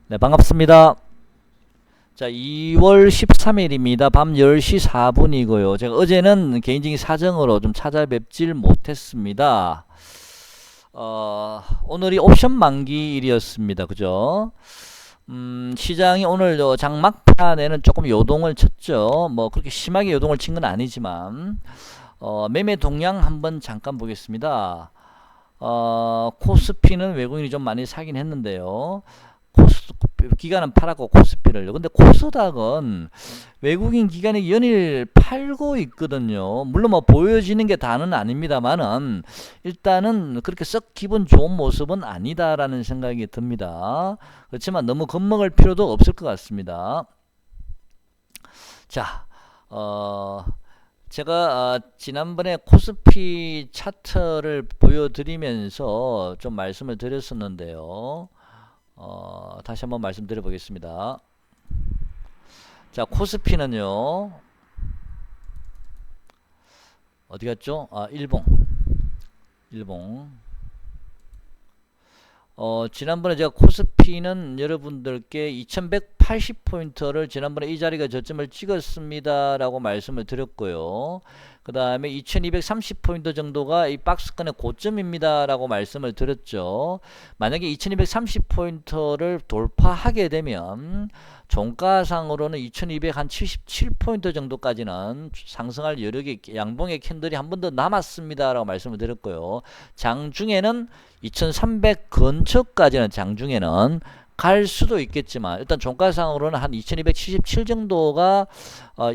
네, 반갑습니다. 자, 2월 13일입니다. 밤 10시 4분이고요. 제가 어제는 개인적인 사정으로 좀 찾아뵙질 못했습니다. 오늘이 옵션 만기일이었습니다. 그죠? 시장이 오늘 장막판에는 조금 요동을 쳤죠. 뭐 그렇게 심하게 요동을 친 건 아니지만, 매매 동향 한번 잠깐 보겠습니다. 코스피는 외국인이 좀 많이 사긴 했는데요. 기관은 팔았고 코스피를요. 근데 코스닥은 외국인 기관이 연일 팔고 있거든요. 물론 뭐 보여지는 게 다는 아닙니다만은 일단은 그렇게 썩 기분 좋은 모습은 아니다라는 생각이 듭니다. 그렇지만 너무 겁먹을 필요도 없을 것 같습니다. 자, 제가 지난번에 코스피 차트를 보여드리면서 좀 말씀을 드렸었는데요. 다시 한번 말씀드려 보겠습니다. 자, 코스피는요, 어디 갔죠? 일봉. 지난번에 제가 코스피는 여러분들께 2180포인트를 지난번에 이 자리가 저점을 찍었습니다 라고 말씀을 드렸고요. 그 다음에 2230포인트 정도가 이 박스권의 고점입니다 라고 말씀을 드렸죠. 만약에 2230포인트를 돌파하게 되면 종가상으로는 2277포인트 정도까지는 상승할 여력이, 양봉의 캔들이 한 번 더 남았습니다 라고 말씀을 드렸고요. 장중에는 2300 근처까지는 장중에는 갈 수도 있겠지만 일단 종가상으로는 한 2277 정도가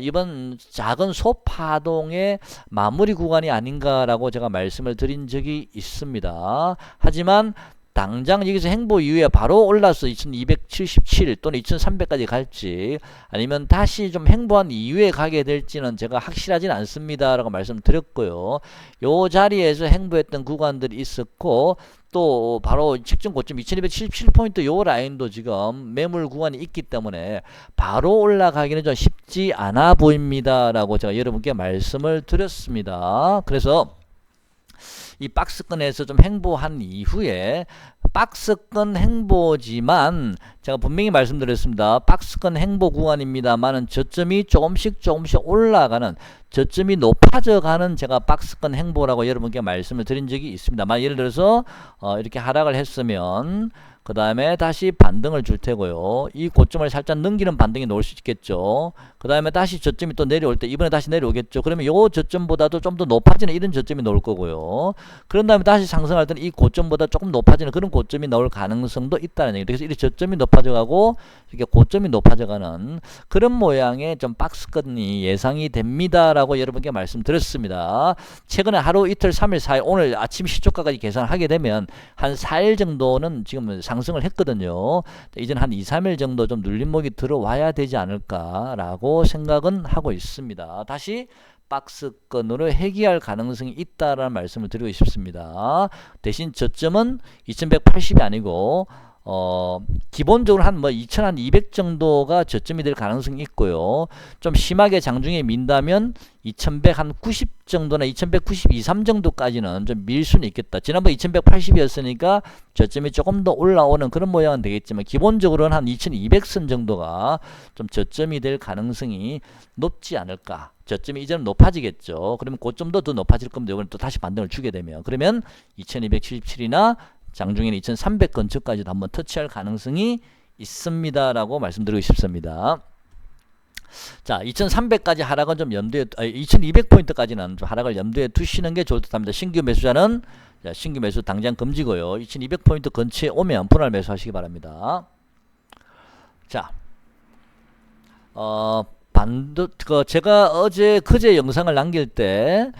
이번 작은 소파동의 마무리 구간이 아닌가라고 제가 말씀을 드린 적이 있습니다. 하지만 당장 여기서 행보 이후에 바로 올라서 2277 또는 2300까지 갈지 아니면 다시 좀 행보한 이후에 가게 될지는 제가 확실하진 않습니다 라고 말씀드렸고요. 요 자리에서 행보했던 구간들이 있었고 또 바로 직전 고점 2277포인트 요 라인도 지금 매물 구간이 있기 때문에 바로 올라가기는 좀 쉽지 않아 보입니다 라고 제가 여러분께 말씀을 드렸습니다. 그래서 이 박스권에서 좀 행보한 이후에 박스권 행보지만 제가 분명히 말씀드렸습니다. 박스권 행보 구간입니다만은 저점이 조금씩 올라가는, 저점이 높아져가는 제가 박스권 행보라고 여러분께 말씀을 드린 적이 있습니다. 예를 들어서 이렇게 하락을 했으면 그 다음에 다시 반등을 줄 테고요. 이 고점을 살짝 넘기는 반등이 나올 수 있겠죠. 그 다음에 다시 저점이 또 내려올 때 이번에 다시 내려오겠죠. 그러면 요 저점보다도 좀 더 높아지는 이런 저점이 나올 거고요. 그런 다음에 다시 상승할 때는 이 고점보다 조금 높아지는 그런 고점이 나올 가능성도 있다는 얘기죠. 그래서 이 저점이 높아져가고 이렇게 고점이 높아져가는 그런 모양의 좀 박스권이 예상이 됩니다라고 여러분께 말씀드렸습니다. 최근에 하루 이틀 3일 4일 오늘 아침 시초가까지 계산하게 되면 한 4일 정도는 지금 상승을 했거든요. 이제는 한 2, 3일 정도 좀 눌림목이 들어와야 되지 않을까라고 생각은 하고 있습니다. 다시 박스권으로 회귀할 가능성이 있다라는 말씀을 드리고 싶습니다. 대신 저점은 2180이 아니고 기본적으로 한 2200 정도가 저점이 될 가능성이 있고요. 좀 심하게 장중에 민다면 2100 한 90 정도나 2192, 3 정도까지는 좀 밀 수는 있겠다. 지난번 2180이었으니까 저점이 조금 더 올라오는 그런 모양은 되겠지만 기본적으로는 한 2200선 정도가 좀 저점이 될 가능성이 높지 않을까. 저점이 이제는 높아지겠죠. 그러면 고점도 더 높아질 겁니다. 이번에 또 다시 반등을 주게 되면. 그러면 2277이나 장중에는 2300 근처까지도 한번 터치할 가능성이 있습니다라고 말씀드리고 싶습니다. 자, 2300까지 하락은 좀 염두에, 2200포인트까지는 좀 하락을 염두에 두시는 게 좋을 듯 합니다. 신규 매수자는 신규 매수 당장 금지고요. 2200포인트 근처에 오면 분할 매수하시기 바랍니다. 자, 제가 그제 영상을 남길 때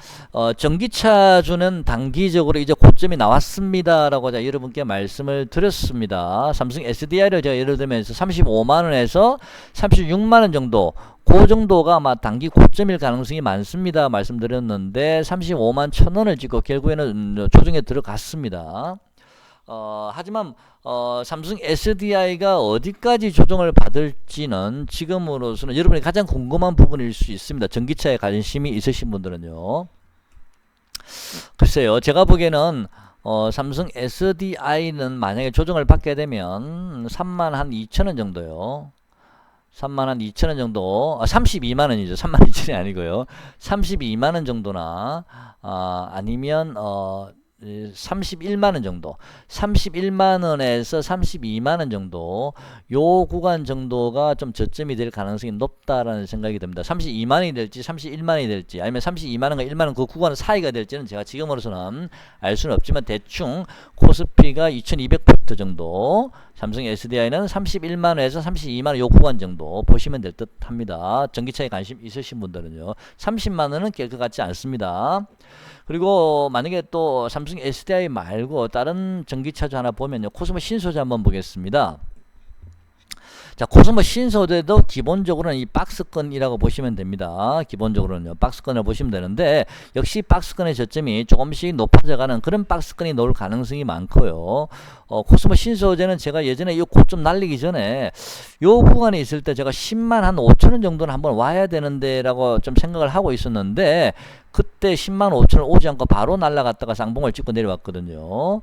전기차주는 단기적으로 이제 고점이 나왔습니다라고 제가 여러분께 말씀을 드렸습니다. 삼성 SDI를 제가 예를 들면서 35만원에서 36만원 정도, 그 정도가 아마 단기 고점일 가능성이 많습니다 말씀드렸는데 35만 1000원을 찍고 결국에는 조정에 들어갔습니다. 하지만 삼성 SDI가 어디까지 조정을 받을지는 지금으로서는 여러분이 가장 궁금한 부분일 수 있습니다. 전기차에 관심이 있으신 분들은요. 글쎄요, 제가 보기에는 삼성 SDI는 만약에 조정을 받게 되면 32,000원 정도요. 32,000원 정도, 32만원이죠. 32,000원이 아니고요. 32만원 정도나, 아니면, 31만원 정도, 31만원에서 32만원 정도, 요 구간 정도가 좀 저점이 될 가능성이 높다라는 생각이 듭니다. 32만원이 될지 31만원이 될지 아니면 32만원과 1만원 그 구간 사이가 될지는 제가 지금으로서는 알 수는 없지만 대충 코스피가 2200포인트 정도, 삼성 SDI는 31만원에서 32만원 요 구간 정도 보시면 될 듯 합니다. 전기차에 관심 있으신 분들은요. 30만원은 깰 것 같지 않습니다. 그리고 만약에 또 삼성 SDI 말고 다른 전기차주 하나 보면요. 코스모 신소재 한번 보겠습니다. 자, 코스모 신소재도 기본적으로는 이 박스권이라고 보시면 됩니다. 기본적으로는요. 박스권을 보시면 되는데 역시 박스권의 저점이 조금씩 높아져가는 그런 박스권이 나올 가능성이 많고요. 코스모 신소재는 제가 예전에 이 고점 날리기 전에 요 구간에 있을 때 제가 10만 한 5천원 정도는 한번 와야 되는데 라고 좀 생각을 하고 있었는데 그때 10만 5천원 오지 않고 바로 날라갔다가 쌍봉을 찍고 내려왔거든요.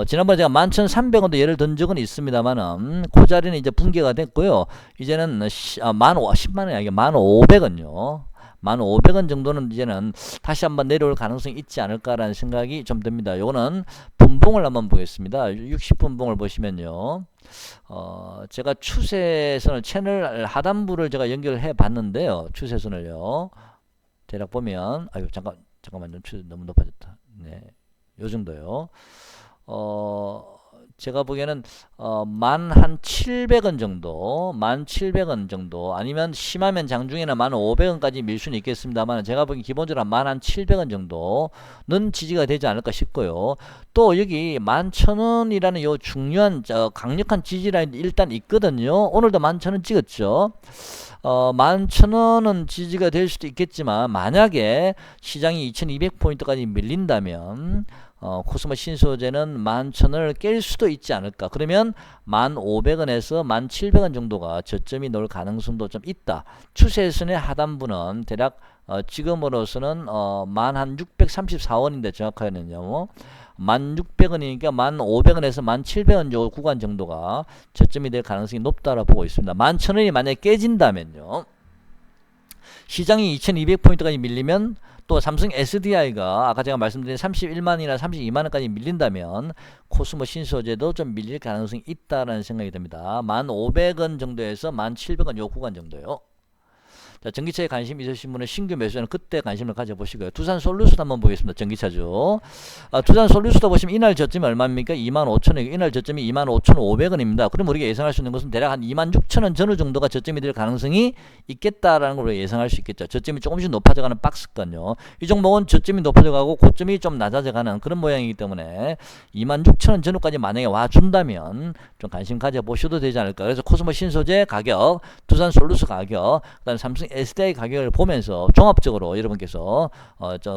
지난번에 제가 11,300원도 예를 든 적은 있습니다만은 그 자리는 이제 붕괴가 됐고요. 이제는 10만원이 아니라 1,500원요. 1,500원 정도는 이제는 다시 한번 내려올 가능성이 있지 않을까라는 생각이 좀 듭니다. 요거는 분봉을 한번 보겠습니다. 60분봉을 보시면요. 제가 추세선을 채널 하단부를 제가 연결해 봤는데요. 추세선을요. 대략 보면 아유 잠깐만요. 추세 너무 높아졌다. 네. 요 정도요. 제가 보기에는 만 한 700원 정도, 1,700원 정도, 아니면 심하면 장중에는 1,500원까지 밀 수는 있겠습니다만 제가 보기엔 기본적으로 한 700원 정도는 지지가 되지 않을까 싶고요. 또 여기 11,000원이라는 요 중요한 강력한 지지 라인이 일단 있거든요. 오늘도 11,000원 찍었죠. 11,000원은 지지가 될 수도 있겠지만 만약에 시장이 2200포인트까지 밀린다면 코스모 신소재는 11,000원을 깰 수도 있지 않을까. 그러면 1,500원에서 1,700원 정도가 저점이 나올 가능성도 좀 있다. 추세선의 하단부는 대략 지금으로서는 1,634원인데 정확하게는요. 1,600원이니까 1,500원에서 1,700원 요 구간 정도가 저점이 될 가능성이 높다라고 보고 있습니다. 11,000원이 만약에 깨진다면요. 시장이 2200포인트까지 밀리면 또 삼성 SDI가 아까 제가 말씀드린 31만이나 32만원까지 밀린다면 코스모 신소재도 좀 밀릴 가능성이 있다는 생각이 듭니다. 1,500원 정도에서 1,700원 요 구간 정도요. 자, 전기차에 관심 있으신 분은 신규 매수는 그때 관심을 가져보시고요. 두산 솔루션 한번 보겠습니다. 전기차죠. 두산 솔루션도 보시면 이날 저점이 얼마입니까? 25,000원. 이날 저점이 25,500원입니다. 그럼 우리가 예상할 수 있는 것은 대략 한 26,000원 전후 정도가 저점이 될 가능성이 있겠다라는 걸 예상할 수 있겠죠. 저점이 조금씩 높아져가는 박스권요. 이 종목은 저점이 높아져가고 고점이 좀 낮아져가는 그런 모양이기 때문에 26,000원 전후까지 만약에 와준다면 좀 관심 가져보셔도 되지 않을까. 그래서 코스모 신소재 가격, 두산 솔루션 가격, 그다음에 삼성 SDI 가격을 보면서 종합적으로 여러분께서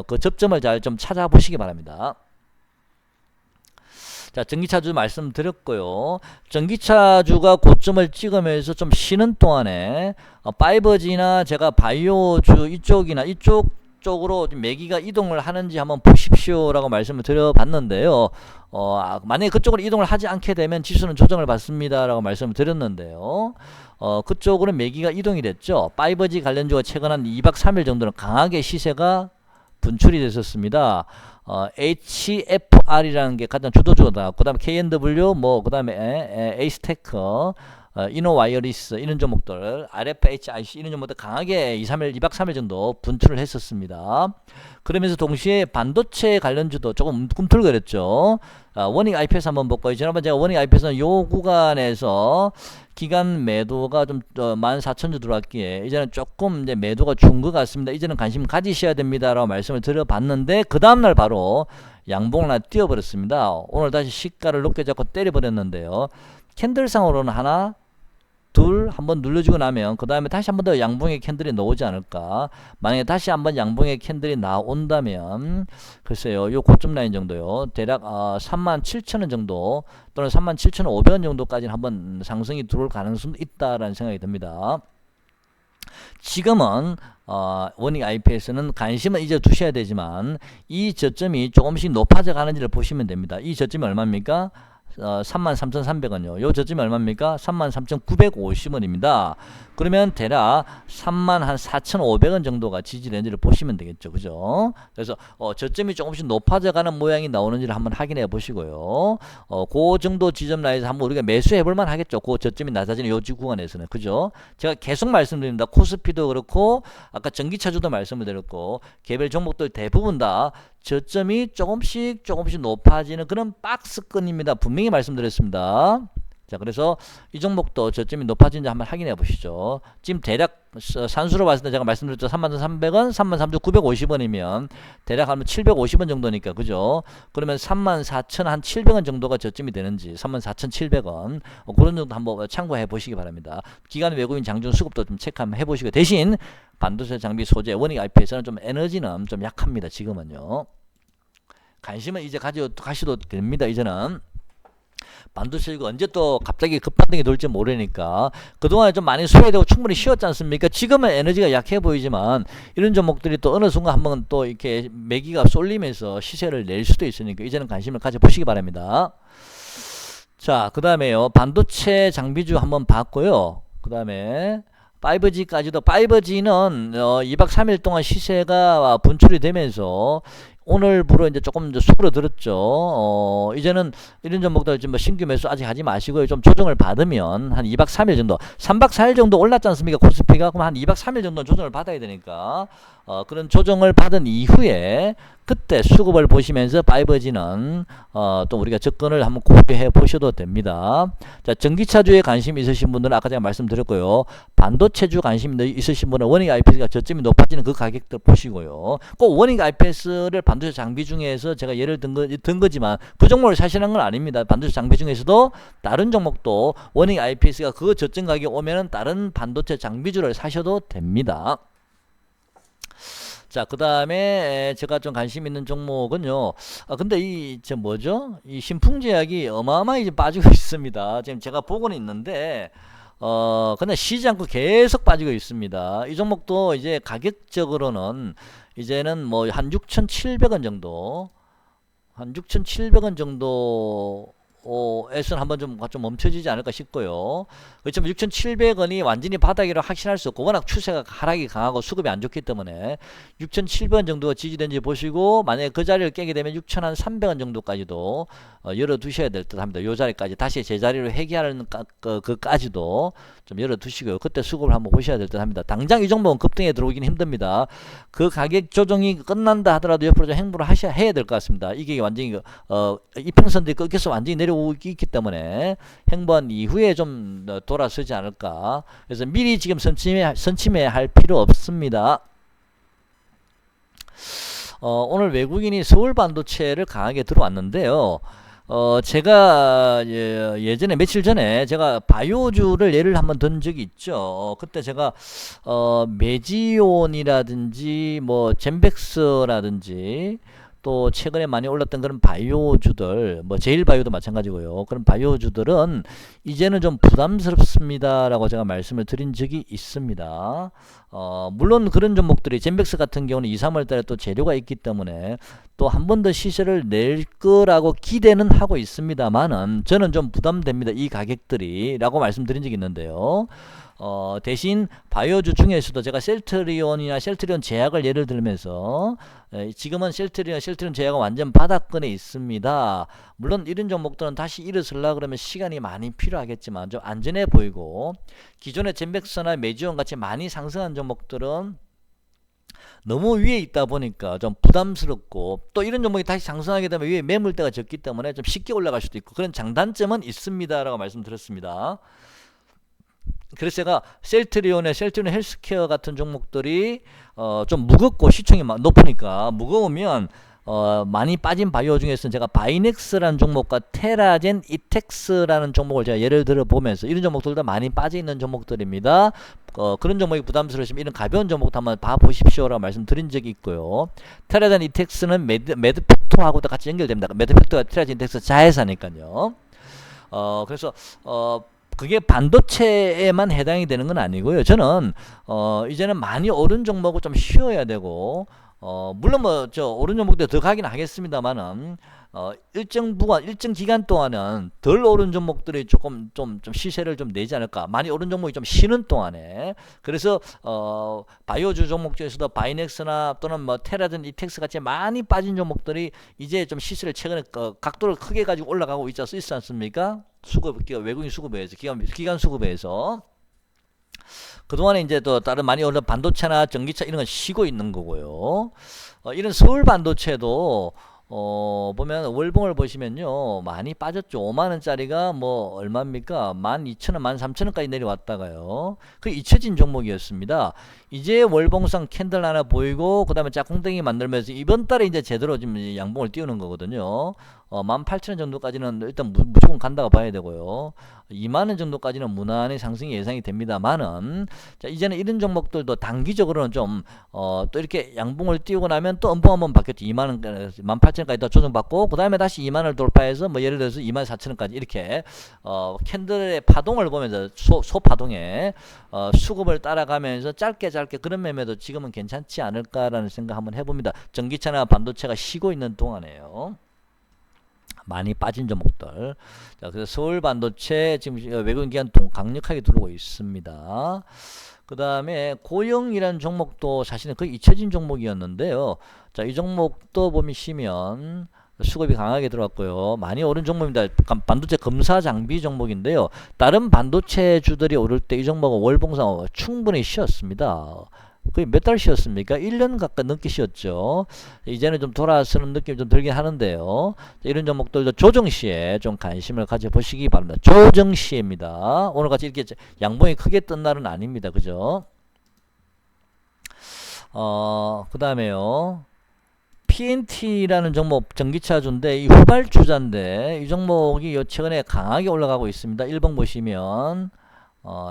그 접점을 잘 좀 찾아보시기 바랍니다. 자, 전기차주 말씀드렸고요. 전기차주가 고점을 찍으면서 좀 쉬는 동안에 5G나 제가 바이오주 이쪽이나 이쪽 쪽으로 매기가 이동을 하는지 한번 보십시오라고 말씀을 드려봤는데요. 만약에 그쪽으로 이동을 하지 않게 되면 지수는 조정을 받습니다라고 말씀을 드렸는데요. 그쪽으로 매기가 이동이 됐죠. 5G 관련주가 최근 한 2박 3일 정도는 강하게 시세가 분출이 됐었습니다. HFR이라는 게 가장 주도주가 나왔고, 그 다음에 KNW, 그 다음에 에이스테크, 이노와이어리스 이런 종목들, RFHIC 이런 종목들 강하게 2박 3일 정도 분출을 했었습니다. 그러면서 동시에 반도체 관련주도 조금 꿈틀거렸죠. 워닝 IPS 한번 볼까요? 지난번 제가 워닝 IPS는 요 구간에서 기간 매도가 좀 14,000주 들어왔기에 이제는 조금 이제 매도가 준 것 같습니다. 이제는 관심 가지셔야 됩니다라고 말씀을 드려봤는데 그 다음날 바로 양봉을 하나 띄워버렸습니다. 오늘 다시 시가를 높게 잡고 때려버렸는데요. 캔들상으로는 하나, 둘 한번 눌러주고 나면 그 다음에 다시 한번 더 양봉의 캔들이 나오지 않을까. 만약에 다시 한번 양봉의 캔들이 나온다면 글쎄요, 요 고점 라인 정도요, 대략 37,000원 정도 또는 37,500원 정도까지는 한번 상승이 들어올 가능성도 있다라는 생각이 듭니다. 지금은 원익 IPS는 관심은 이제 두셔야 되지만 이 저점이 조금씩 높아져 가는지를 보시면 됩니다. 이 저점이 얼마입니까? 33,300원이요. 요 저점이 얼마입니까? 33,950원입니다. 그러면 대략 34,500원 정도가 지지 렌즈를 보시면 되겠죠. 그죠? 그래서 저점이 조금씩 높아져 가는 모양이 나오는지를 한번 확인해 보시고요. 그 정도 지점 라인에서 한번 우리가 매수해 볼 만 하겠죠. 그 저점이 낮아지는 요 구간에서는. 그죠? 제가 계속 말씀드립니다. 코스피도 그렇고 아까 전기차주도 말씀을 드렸고 개별 종목들 대부분 다 저점이 조금씩 높아지는 그런 박스권입니다. 분명히 말씀드렸습니다. 자, 그래서 이 종목도 저점이 높아진지 한번 확인해 보시죠. 지금 대략 산수로 봤을 때 제가 말씀드렸죠. 33,300원, 33,950원이면 대략 하면 750원 정도니까, 그죠? 그러면 34,700원 정도가 저점이 되는지, 34,700원. 그런 정도 한번 참고해 보시기 바랍니다. 기관 외국인 장중 수급도 좀 체크 한번 해 보시고, 대신 반도체 장비 소재, 원익 IPS는 좀 에너지는 좀 약합니다. 지금은요. 관심은 이제 가셔도 됩니다. 이제는. 반도체 이거 언제 또 갑자기 급반등이 돌지 모르니까 그동안에 좀 많이 소외되고 충분히 쉬었지 않습니까? 지금은 에너지가 약해 보이지만 이런 종목들이 또 어느 순간 한번 또 이렇게 매기가 쏠리면서 시세를 낼 수도 있으니까 이제는 관심을 가져보시기 바랍니다. 자, 그 다음에요. 반도체 장비주 한번 봤고요. 그 다음에 5G까지도 5G는 2박 3일 동안 시세가 분출이 되면서 오늘부로 이제 조금 수그러들었죠. 이제는 이런 종목들 지금 뭐 신규 매수 아직 하지 마시고요. 좀 조정을 받으면 한 2박 3일 정도, 3박 4일 정도 올랐지 않습니까? 코스피가. 그럼 한 2박 3일 정도는 조정을 받아야 되니까 그런 조정을 받은 이후에 그때 수급을 보시면서 5G는 또 우리가 접근을 한번 고려해 보셔도 됩니다. 자, 전기차주에 관심 있으신 분들은 아까 제가 말씀드렸고요. 반도체주 관심 있으신 분은 원익 IPS가 저점이 높아지는 그 가격들 보시고요. 꼭 원익 IPS를 반도체 장비 중에서 제가 예를 든 거지만 그 종목을 사시는 건 아닙니다. 반도체 장비 중에서도 다른 종목도 원익 IPS가 그 저점 가격이 오면은 다른 반도체 장비주를 사셔도 됩니다. 자, 그 다음에 제가 좀 관심 있는 종목은요. 근데 이 신풍제약이 어마어마하게 빠지고 있습니다. 지금 제가 보고는 있는데 근데 쉬지 않고 계속 빠지고 있습니다. 이 종목도 이제 가격적으로는 이제는 뭐 한 6,700원 정도, 한 6,700원 정도 에서는 한번 좀 멈춰지지 않을까 싶고요. 그렇지만 6,700원이 완전히 바닥이라 확신할 수 없고 워낙 추세가 하락이 강하고 수급이 안 좋기 때문에 6,700원 정도가 지지된지 보시고 만약에 그 자리를 깨게 되면 6,300원 정도까지도 열어두셔야 될 듯 합니다. 이 자리까지 다시 제자리로 회귀하는 그까지도 좀 열어두시고요. 그때 수급을 한번 보셔야 될 듯 합니다. 당장 이 종목은 급등에 들어오기는 힘듭니다. 그 가격 조정이 끝난다 하더라도 옆으로 좀 행보를 해야 될 것 같습니다. 이게 완전히 이평선들이 꺾여서 완전히 내려오고 있기 때문에 행보한 이후에 좀 돌아서지 않을까. 그래서 미리 지금 선침해할 필요 없습니다. 오늘 외국인이 서울 반도체를 강하게 들어왔는데요. 제가 예전에 며칠 전에 제가 바이오주를 예를 한번 든 적이 있죠. 그때 제가 메지온이라든지 뭐 젠백스라든지 또 최근에 많이 올랐던 그런 바이오주들, 뭐 제일바이오도 마찬가지고요. 그런 바이오주들은 이제는 좀 부담스럽습니다라고 제가 말씀을 드린 적이 있습니다. 물론 그런 종목들이 젠백스 같은 경우는 2, 3월 달에 또 재료가 있기 때문에 또 한 번 더 시세를 낼 거라고 기대는 하고 있습니다만은 저는 좀 부담됩니다. 이 가격들이 라고 말씀드린 적이 있는데요. 대신 바이오주 중에서도 제가 셀트리온이나 셀트리온 제약을 예를 들면서 지금은 셀트리온 제약은 완전 바닥권에 있습니다. 물론 이런 종목들은 다시 일어서려고 그러면 시간이 많이 필요하겠지만 좀 안전해 보이고 기존의 젠백스나 메지온 같이 많이 상승한 종목들은 너무 위에 있다 보니까 좀 부담스럽고 또 이런 종목이 다시 상승하게 되면 위에 매물대가 적기 때문에 좀 쉽게 올라갈 수도 있고 그런 장단점은 있습니다라고 말씀드렸습니다. 그래서 제가 셀트리온 헬스케어 같은 종목들이 좀 무겁고 시총이 높으니까 무거우면 많이 빠진 바이오 중에서는 제가 바이넥스라는 종목과 테라젠 이텍스라는 종목을 제가 예를 들어 보면서 이런 종목들도 많이 빠져 있는 종목들입니다. 그런 종목이 부담스러우시면 이런 가벼운 종목도 한번 봐보십시오라고 말씀드린 적이 있고요. 테라젠 이텍스는 매드팩토하고도 같이 연결됩니다. 매드팩토가 테라젠 이텍스 자회사니까요. 그래서 그게 반도체에만 해당이 되는 건 아니고요. 저는 이제는 많이 오른 종목을 좀 쉬어야 되고 물론 뭐 저 오른 종목도 더 가긴 하겠습니다만은 일정 부분 일정 기간 동안은 덜 오른 종목들이 조금 좀 시세를 좀 내지 않을까. 많이 오른 종목이 좀 쉬는 동안에. 그래서 바이오주 종목 중에서도 바이넥스나 또는 뭐 테라든 이텍스 같이 많이 빠진 종목들이 이제 좀 시세를 최근에 각도를 크게 가지고 올라가고 있지 않습니까? 외국인 수급에서 기관 수급에서 그동안에 이제 또 다른 많이 오른 반도체나 전기차 이런 건 쉬고 있는 거고요. 이런 서울 반도체도 보면 월봉을 보시면요 많이 빠졌죠. 5만원짜리가 뭐 얼마입니까? 12,000원 13,000원까지 내려왔다가요 그 잊혀진 종목이었습니다. 이제 월봉상 캔들 하나 보이고 그 다음에 짝꿍땡이 만들면서 이번 달에 이제 제대로 지금 양봉을 띄우는 거거든요. 18,000원 정도까지는 일단 무조건 간다고 봐야 되고요. 2만원 정도까지는 무난히 상승이 예상이 됩니다만은 자, 이제는 이런 종목들도 단기적으로는 좀 또 이렇게 양봉을 띄우고 나면 또 음봉 한번 바뀌었죠. 2만원 18,000원까지 더 조정받고 그 다음에 다시 2만원을 돌파해서 뭐 예를 들어서 24,000원까지 이렇게 캔들의 파동을 보면서 소파동에 수급을 따라가면서 짧게 그런 매매도 지금은 괜찮지 않을까라는 생각 한번 해봅니다. 전기차나 반도체가 쉬고 있는 동안에요. 많이 빠진 종목들. 자, 그래서 서울 반도체 지금 외국인 기관 강력하게 들어오고 있습니다. 그 다음에 고영이라는 종목도 사실은 거의 잊혀진 종목이었는데요. 자, 이 종목도 보시면 수급이 강하게 들어왔고요. 많이 오른 종목입니다. 반도체 검사 장비 종목인데요. 다른 반도체 주들이 오를 때 이 종목은 월봉상 충분히 쉬었습니다. 거의 몇 달 쉬었습니까? 1년 가까이 넘게 쉬었죠. 이제는 좀 돌아서는 느낌이 좀 들긴 하는데요. 이런 종목들도 조정시에 좀 관심을 가져보시기 바랍니다. 조정시입니다. 오늘같이 이렇게 양봉이 크게 뜬 날은 아닙니다. 그죠? 그 다음에요. PNT라는 종목 전기차주인데 이 후발주자인데 이 종목이 최근에 강하게 올라가고 있습니다. 1번 보시면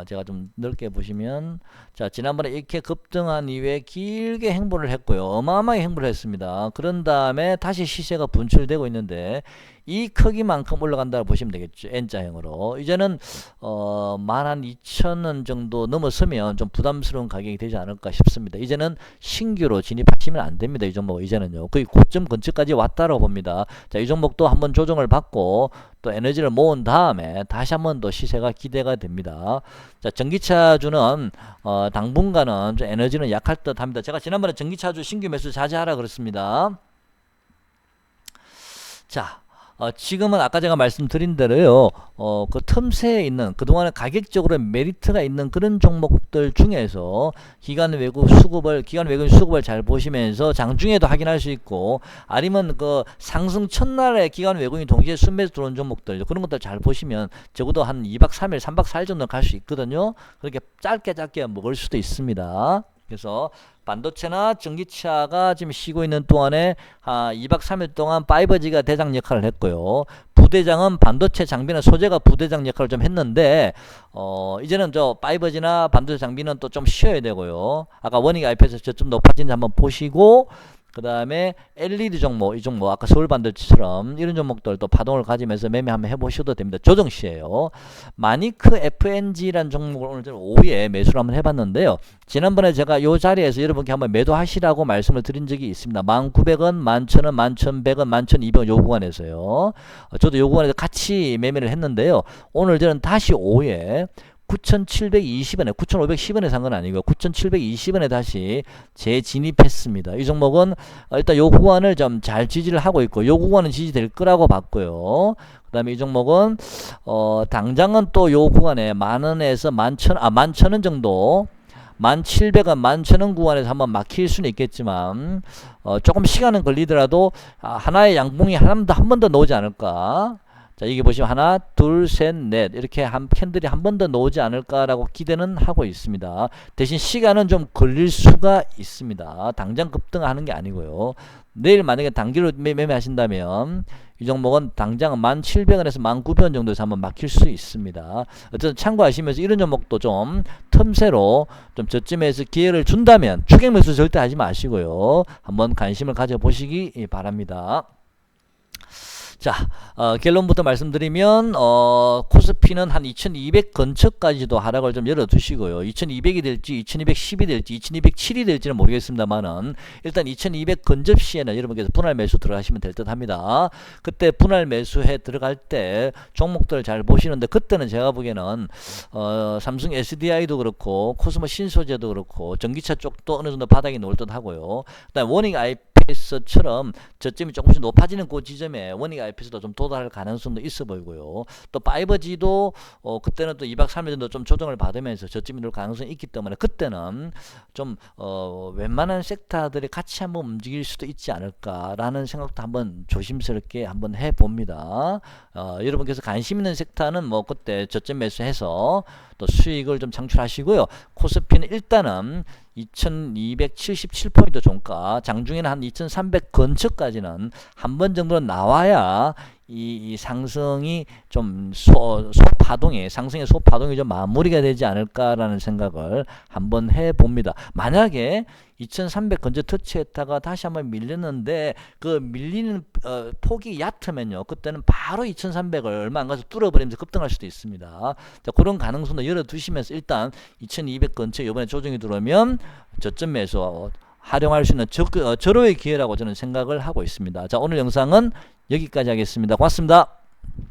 제가 좀 넓게 보시면 자 지난번에 이렇게 급등한 이후에 길게 행보를 했고요. 어마어마하게 행보를 했습니다. 그런 다음에 다시 시세가 분출되고 있는데 이 크기만큼 올라간다고 보시면 되겠죠. N자형으로 이제는 12,000원 정도 넘어서면 좀 부담스러운 가격이 되지 않을까 싶습니다. 이제는 신규로 진입하시면 안 됩니다. 이 종목 이제는요 거의 고점 근처까지 왔다고 봅니다. 자, 이 종목도 한번 조정을 받고 또 에너지를 모은 다음에 다시 한번 더 시세가 기대가 됩니다. 자, 전기차주는 당분간은 좀 에너지는 약할 듯 합니다. 제가 지난번에 전기차주 신규 매수 자제하라 그랬습니다. 자, 지금은 아까 제가 말씀드린 대로요, 그 틈새에 있는, 그동안에 가격적으로 메리트가 있는 그런 종목들 중에서 기관 외국인 수급을 잘 보시면서 장중에도 확인할 수 있고, 아니면 그 상승 첫날에 기관 외국인이 동시에 순매수 들어온 종목들, 그런 것들 잘 보시면 적어도 한 2박 3일, 3박 4일 정도 갈 수 있거든요. 그렇게 짧게 먹을 수도 있습니다. 그래서 반도체나 전기차가 지금 쉬고 있는 동안에 2박 3일 동안 5G가 대장 역할을 했고요. 부대장은 반도체 장비나 소재가 부대장 역할을 좀 했는데 이제는 저 5G나 반도체 장비는 또 좀 쉬어야 되고요. 아까 원익 IP에서 저점 높아진지 한번 보시고 그 다음에 LED 종목, 이 종목 아까 서울반도체처럼 이런 종목들도 파동을 가지면서 매매 한번 해보셔도 됩니다. 조정시에요. 마니크 FNG라는 종목을 오늘 저는 오후에 매수를 한번 해봤는데요. 지난번에 제가 이 자리에서 여러분께 한번 매도하시라고 말씀을 드린 적이 있습니다. 1,900원, 11,000원, 11,100원, 11,200원 요 구간에서요. 저도 요 구간에서 같이 매매를 했는데요. 오늘 저는 다시 오후에 9,720원에 9,510원에 산 건 아니고요. 9,720원에 다시 재진입했습니다. 이 종목은 일단 요 구간을 좀 잘 지지를 하고 있고 요 구간은 지지될 거라고 봤고요. 그 다음에 이 종목은 당장은 또 요 구간에 만원에서 11,000원 정도 1,700원, 11,000원 구간에서 한번 막힐 수는 있겠지만 조금 시간은 걸리더라도 하나의 양봉이 한 번 더 나오지 않을까. 자, 이게 보시면 하나, 둘, 셋, 넷 이렇게 캔들이 한 번 더 나오지 않을까라고 기대는 하고 있습니다. 대신 시간은 좀 걸릴 수가 있습니다. 당장 급등하는 게 아니고요. 내일 만약에 단기로 매매하신다면 이 종목은 당장 1,700원에서 1,900원 정도에서 한번 막힐 수 있습니다. 어쨌든 참고하시면서 이런 종목도 좀 틈새로 좀 저쯤에서 기회를 준다면 추격 매수 절대 하지 마시고요. 한번 관심을 가져보시기 바랍니다. 자, 결론부터 말씀드리면 코스피는 한 2200 근처까지도 하락을 좀 열어두시고요. 2200이 될지 2210이 될지 2207이 될지는 모르겠습니다만은 일단 2200 근접 시에는 여러분께서 분할 매수 들어가시면 될 듯 합니다. 그때 분할 매수해 들어갈 때 종목들을 잘 보시는데 그때는 제가 보기에는 삼성 SDI도 그렇고 코스모 신소재도 그렇고 전기차 쪽도 어느 정도 바닥이 놓을 듯 하고요. 그다음에 워닝 IPS처럼 저점이 조금씩 높아지는 그 지점에 워닝 IPS도 좀 도달할 가능성도 있어 보이고요. 또 5G도 그때는 또 2박 3일 정도 좀 조정을 받으면서 저점이 늘 가능성이 있기 때문에 그때는 좀 웬만한 섹터들이 같이 한번 움직일 수도 있지 않을까라는 생각도 한번 조심스럽게 한번 해봅니다. 여러분께서 관심 있는 섹터는 뭐 그때 저점 매수해서 또 수익을 좀 창출하시고요. 코스피는 일단은 2277포인트 종가, 장중에는 한 2300 근처까지는 한 번 정도는 나와야 이 상승이 좀 상승의 소파동이 좀 마무리가 되지 않을까라는 생각을 한번 해봅니다. 만약에 2300 근처 터치했다가 다시 한번 밀렸는데 그 밀리는 폭이 얕으면요, 그때는 바로 2300을 얼마 안 가서 뚫어버리면서 급등할 수도 있습니다. 자, 그런 가능성도 열어두시면서 일단 2200 근처 이번에 조정이 들어오면 저점 매수 활용할 수 있는 절호의 기회라고 저는 생각을 하고 있습니다. 자, 오늘 영상은 여기까지 하겠습니다. 고맙습니다.